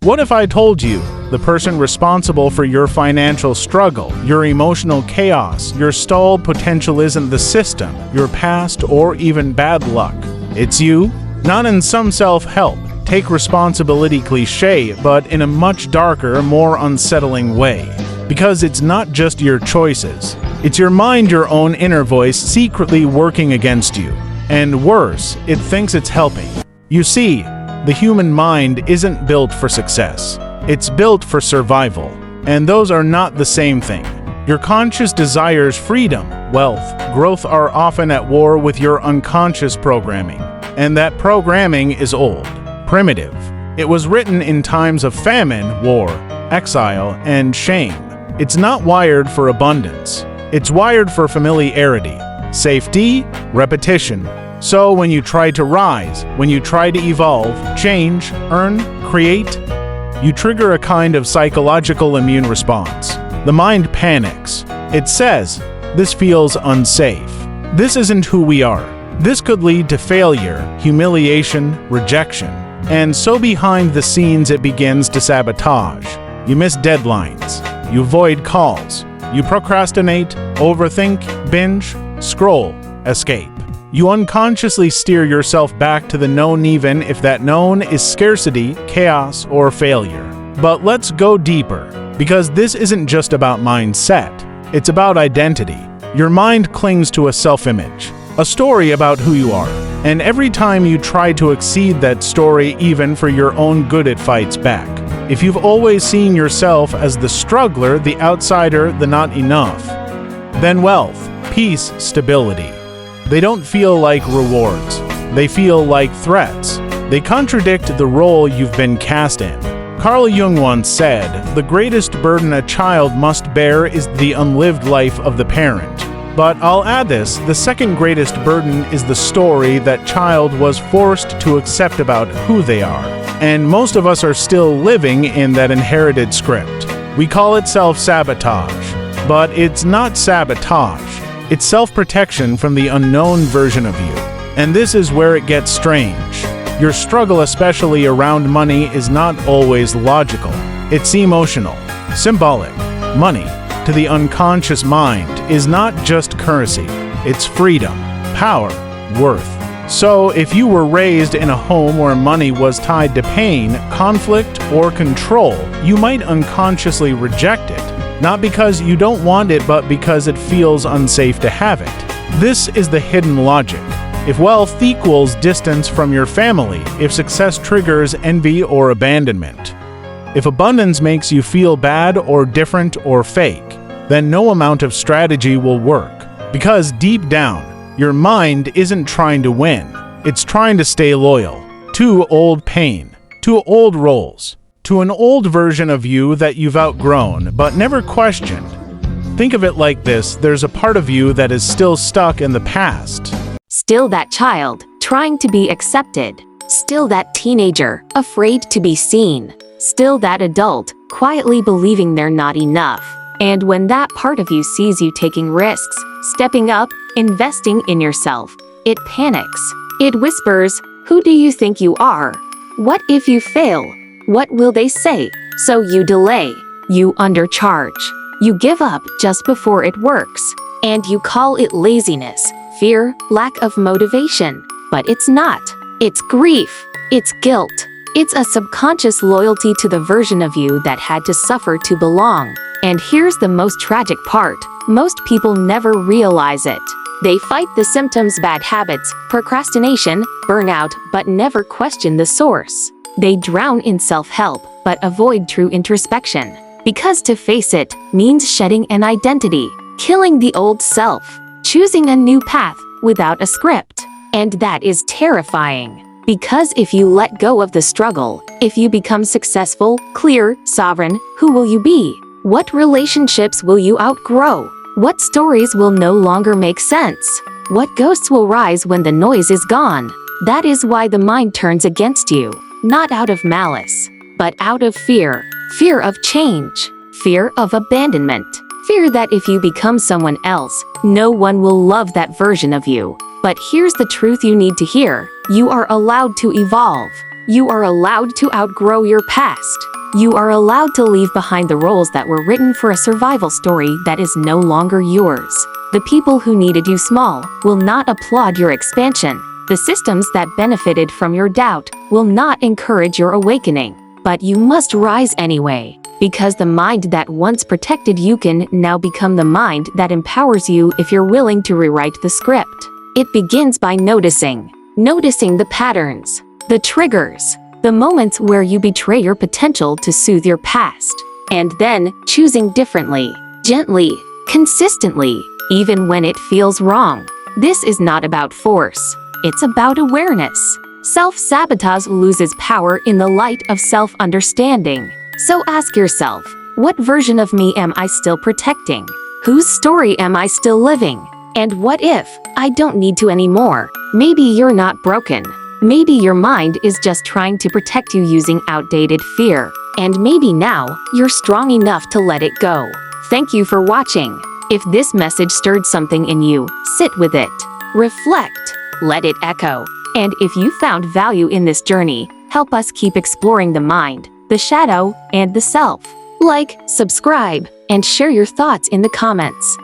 What if I told you the person responsible for your financial struggle, your emotional chaos, your stalled potential isn't the system, your past, or even bad luck? It's you? Not in some self-help, take responsibility cliché, but in a much darker, more unsettling way. Because it's not just your choices. It's your mind, your own inner voice, secretly working against you. And worse, it thinks it's helping. You see, the human mind isn't built for success. It's built for survival. And those are not the same thing. Your conscious desires freedom, wealth, growth are often at war with your unconscious programming. And that programming is old, primitive. It was written in times of famine, war, exile, and shame. It's not wired for abundance. It's wired for familiarity, safety, repetition. So when you try to rise, when you try to evolve, change, earn, create, you trigger a kind of psychological immune response. The mind panics. It says, "This feels unsafe. This isn't who we are. This could lead to failure, humiliation, rejection." And so behind the scenes it begins to sabotage. You miss deadlines. You avoid calls. You procrastinate, overthink, binge, scroll, escape. You unconsciously steer yourself back to the known even if that known is scarcity, chaos, or failure. But let's go deeper, because this isn't just about mindset. It's about identity. Your mind clings to a self-image, a story about who you are. And every time you try to exceed that story, even for your own good, it fights back. If you've always seen yourself as the struggler, the outsider, the not enough, then wealth, peace, stability, they don't feel like rewards. They feel like threats. They contradict the role you've been cast in. Carl Jung once said, "The greatest burden a child must bear is the unlived life of the parent." But I'll add this, the second greatest burden is the story that child was forced to accept about who they are. And most of us are still living in that inherited script. We call it self-sabotage. But it's not sabotage. It's self-protection from the unknown version of you. And this is where it gets strange. Your struggle, especially around money, is not always logical. It's emotional, symbolic. Money, to the unconscious mind, is not just currency. It's freedom, power, worth. So if you were raised in a home where money was tied to pain, conflict, or control, you might unconsciously reject it. Not because you don't want it, but because it feels unsafe to have it. This is the hidden logic. If wealth equals distance from your family, if success triggers envy or abandonment, if abundance makes you feel bad or different or fake, then no amount of strategy will work. Because deep down, your mind isn't trying to win. It's trying to stay loyal to old pain, to old roles, to an old version of you that you've outgrown but never questioned. Think of it like this: there's a part of you that is still stuck in the past. Still that child, trying to be accepted. Still that teenager, afraid to be seen. Still that adult, quietly believing they're not enough. And when that part of you sees you taking risks, stepping up, investing in yourself, it panics. It whispers, "Who do you think you are? What if you fail? What will they say?" So you delay. You undercharge. You give up just before it works. And you call it laziness, fear, lack of motivation. But it's not. It's grief. It's guilt. It's a subconscious loyalty to the version of you that had to suffer to belong. And here's the most tragic part. Most people never realize it. They fight the symptoms, bad habits, procrastination, burnout, but never question the source. They drown in self-help, but avoid true introspection. Because to face it means shedding an identity, killing the old self, choosing a new path without a script. And that is terrifying. Because if you let go of the struggle, if you become successful, clear, sovereign, who will you be? What relationships will you outgrow? What stories will no longer make sense? What ghosts will rise when the noise is gone? That is why the mind turns against you, not out of malice, but out of fear. Fear of change, fear of abandonment, fear that if you become someone else, no one will love that version of you. But here's the truth you need to hear. You are allowed to evolve. You are allowed to outgrow your past. You are allowed to leave behind the roles that were written for a survival story that is no longer yours. The people who needed you small will not applaud your expansion. The systems that benefited from your doubt will not encourage your awakening. But you must rise anyway, because the mind that once protected you can now become the mind that empowers you if you're willing to rewrite the script. It begins by noticing the patterns, the triggers, the moments where you betray your potential to soothe your past, and then choosing differently, gently, consistently, even when it feels wrong. This is not about force, it's about awareness. Self-sabotage loses power in the light of self-understanding. So ask yourself, what version of me am I still protecting? Whose story am I still living? And what if I don't need to anymore? Maybe you're not broken. Maybe your mind is just trying to protect you using outdated fear. And maybe now you're strong enough to let it go. Thank you for watching. If this message stirred something in you, sit with it. Reflect. Let it echo. And if you found value in this journey, help us keep exploring the mind, the shadow, and the self. Like, subscribe, and share your thoughts in the comments.